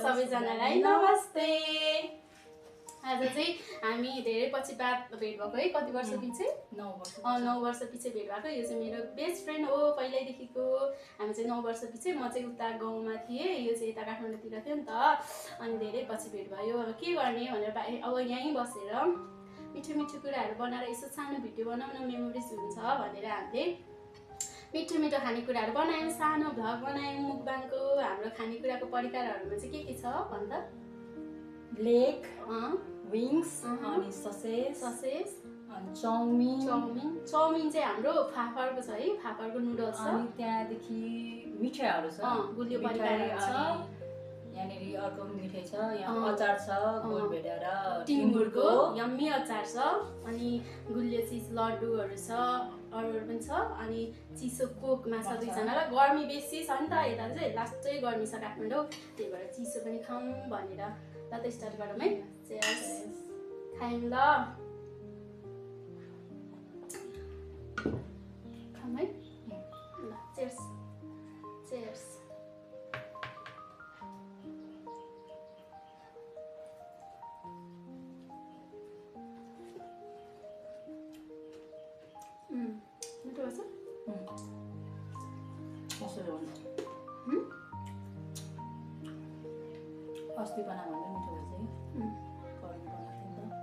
सबैजनालाई नमस्ते। आज चाहिँ हामी धेरै पछि भेट भएको है, कति वर्ष पछि? 9 वर्ष पछि भेट भएको। यो चाहिँ मेरो बेस्ट फ्रेन्ड हो पहिल्यैदेखिको। हामी चाहिँ 9 वर्ष पछि, म चाहिँ उता गाउँमा थिएँ, यो चाहिँ यता काठमाडौँतिर थियो नि त। अनि धेरै पछि भेट भयो। अब के गर्ने भनेर अब यहीँ बसेर मिठो मिठो कुराहरू बनाएर यसो सानो भिडियो बनाउन मेमोरिज हुन्छ भनेर हामीले मिठो मिठो खानेकुराहरू बनायौँ, सानो भ्लग बनायौँ मुकबाङको। हाम्रो खानेकुराको परिकारहरूमा चाहिँ के छ भन्दा लेग, विङ्स, अनि ससेज अनि चाउमिन चाहिँ हाम्रो फापरको छ है, फापरको नुडल्स छ। अनि त्यहाँदेखि मिठाईहरू छ, गुलियो परिकारहरू छ। यहाँनिर अर्को मिठाई छ, यहाँ अचार छ, गोलभेडा र टिमुरको यम्मी अचार छ। अनि गुलियो चिज लड्डुहरू छ, अरूहरू पनि छ। अनि चिसो कोकमा छ दुईजनालाई। गर्मी बेसी छ नि त यता चाहिँ, लास्टै गर्मी छ काठमाडौँ, त्यही भएर चिसो पनि खाऊँ भनेर। ल त स्टार्ट गरौँ है। चेयर्स खायौँ ल, खाऊँ है ल। Chairs chairs. मिठो छ। अस्ति बना भन्दा मिठो भएछ है। कर्न बनाएको थियो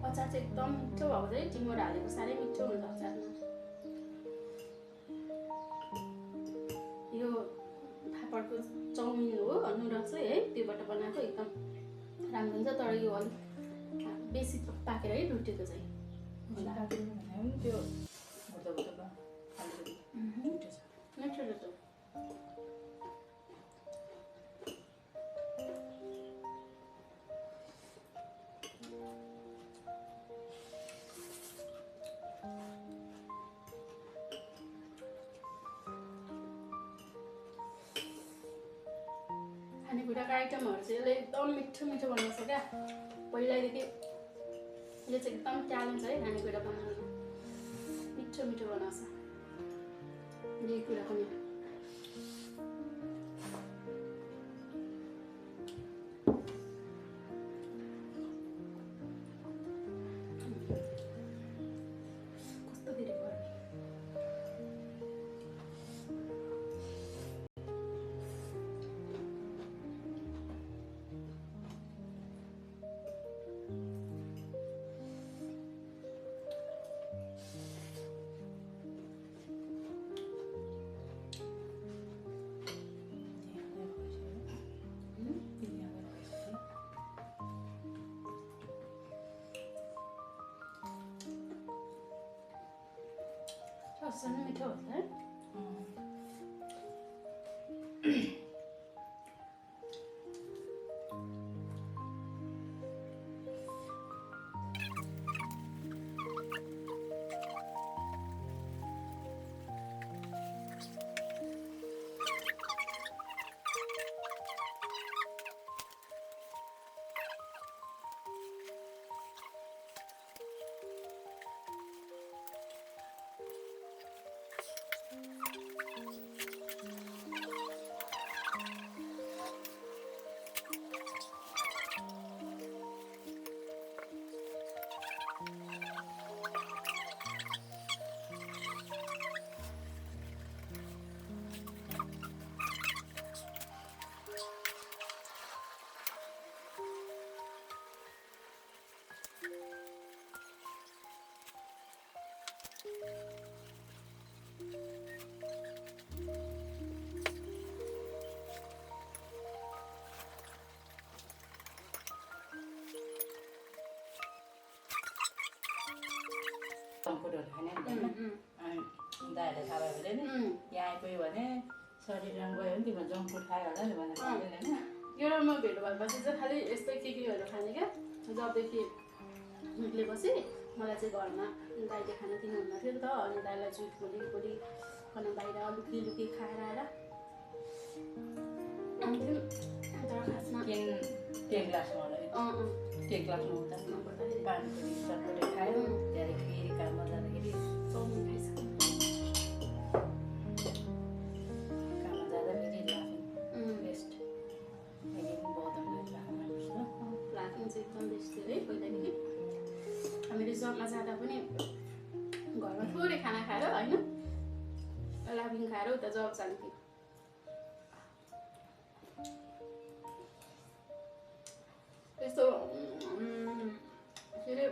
अचार चाहिँ एकदम मिठो भएको चाहिँ टिमुर हालेको साह्रै मिठो हुन्छ अचारमा। यो फापरको चाउमिन हो, नुडल्स चाहिँ है, त्योबाट बनाएको एकदम राम्रो हुन्छ। तर यो अलिक बेसी पाकेर है ढुटेको चाहिँ त्यो मिठो रहेछ। खानेकुराको आइटमहरू चाहिँ यसले एकदम मिठो मिठो बनाउँछ क्या पहिल्यैदेखि। यसले चाहिँ एकदम ट्यालेन्ट छ है खानेकुरा बनाउनु, मिठो मिठो बनाउँछ यही कुरा पनि। कस्तो धेरै गर्मी। सानो मिठो हुन्छ है। जङ्क फुडहरू खाने अनि दाइहरूले थाहा भयो भने नि यहाँ आइपुग्यो भने शरीर राम्रो गयो भने तिम्रो जङ्क फुड खायो होला नि भनेर खाँदैन होइन एउटामा भेट भएपछि चाहिँ खालि यस्तै केहरू खाने क्या जबदेखि निक्लेपछि मलाई चाहिँ घरमा दाइले खाना दिनुहुन्न थियो नि त अनि दाइलाई जुट भोलि खाना बाहिर लुकी खाएर आएर आउँथ्यौँ तर खासमा टेन क्लासमा होला टेन क्लासमा हुँदा पानीपुरी चटपटे खायो त्यहाँदेखि फेरि काममा जाँदाखेरि चाउमिन खाइसक्यो काममा जाँदा फेरि लाफिङ बेस्ट अहिले पनि बहुत लाफिङ लाग्छ लाफिङ चाहिँ एकदम बेस्ट थियो है पहिलादेखि हामीले जबमा जाँदा पनि घरमा थोरै खाना खाएर होइन लाफिङ खाएर उता जब जान्थ्यौँ त्यस्तो के अरे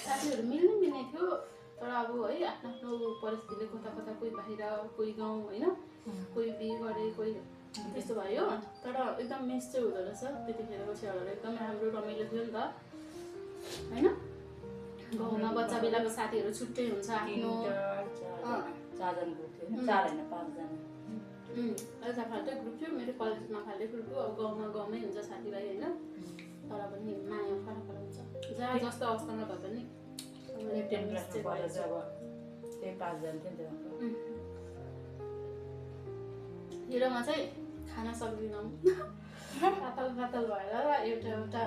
साथीहरू मिल्ने थियो तर अब है आफ्नो आफ्नो परिस्थितिले कता कोही बाहिर कोही गाउँ होइन कोही बिहे गरे कोही त्यस्तो भयो तर एकदम मिस चाहिँ हुँदो रहेछ त्यतिखेरको छेउहरू एकदम राम्रो रमाइलो थियो नि त होइन गाउँमा बच्चा बेलाको साथीहरू छुट्टै हुन्छ आफ्नो चारजना ग्रुप थियो 4 होइन 5 जना एउटा फाल्टै ग्रुप थियो मेरो कलेजमा फाल्टै ग्रुप थियो अब गाउँमै हुन्छ साथीभाइ होइन तर पनि माया फरक हुन्छ जहाँ जस्तो अवस्थामा भए पनि 10 क्लासमा पढेर चाहिँ अब त्यही 5 जना थियो नि त हिरोमा चाहिँ खान सक्दिनँ पातल भएर एउटा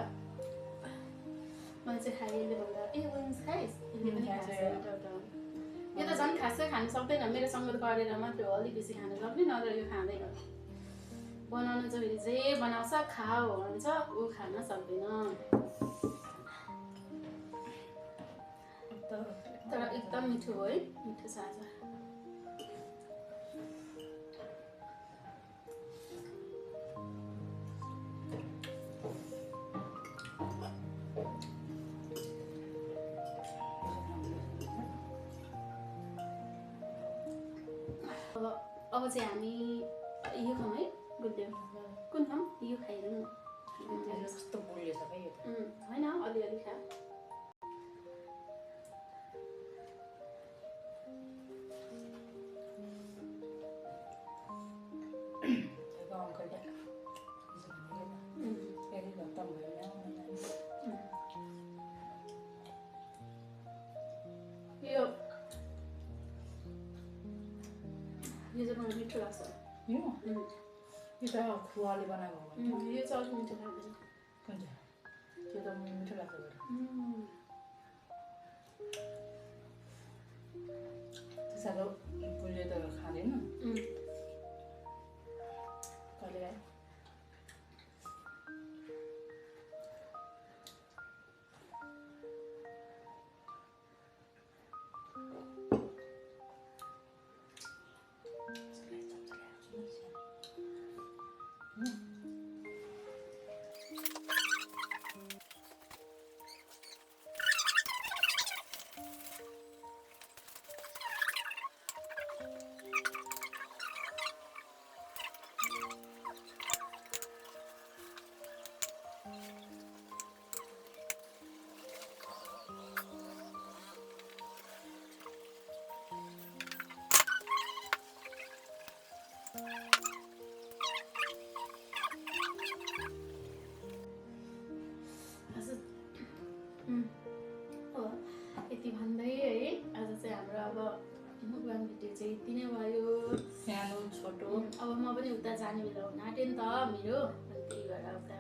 मैले चाहिँ खाएँ यसले भन्दा विन्स खाइस् यसले पनि खान्छ एउटा यो त झन् खासै खानु सक्दैन मेरो सङ्गत गरेर मात्रै हो अलिक बेसी खानु सक्ने नत्र यो खाँदैन बनाउनु चाहिँ फेरि जे बनाउँछ खाऊ भन्छ ऊ खान सक्दैन तर एकदम मिठो हो है मिठो छ आज अब चाहिँ हामी यो खाउँ है गुलियो कुन खाउँ यो खाइरहनु कस्तो बुढ्यो छ भाइ यो होइन अलिअलि खा यो चाहिँ मलाई मिठो लाग्छ यो त खुवाले बनाएको हो यो चाहिँ अलिक मिठो लाग्दैन कुन चाहिँ त्यो त मिठो लाग्छ त्यो साह्रो बुल्यो त खाँदैन कहिले खायो यति भन्दै है आज चाहिँ हाम्रो अब मुखबाङ भिडियो चाहिँ यति नै भयो सानो छोटो अब म पनि उता जाने बेला हुन आँट्यो नि त मेरो अनि त्यही भएर उता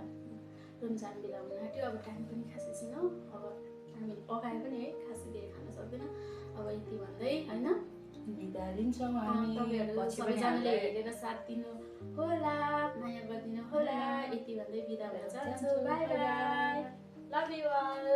रुम जाने बेला हुन आँट्यो अब टाइम पनि खासै छैन अब हामी पकाए पनि है खासै धेरै खान सक्दैन अब यति भन्दै होइन बिदा दिन्छौँ हामी तपाईँहरू सबैजनाले हेरेर साथ दिनु होला माया गरिदिनु होला यति भन्दै बिदा भएर जान्छु bye bye love you all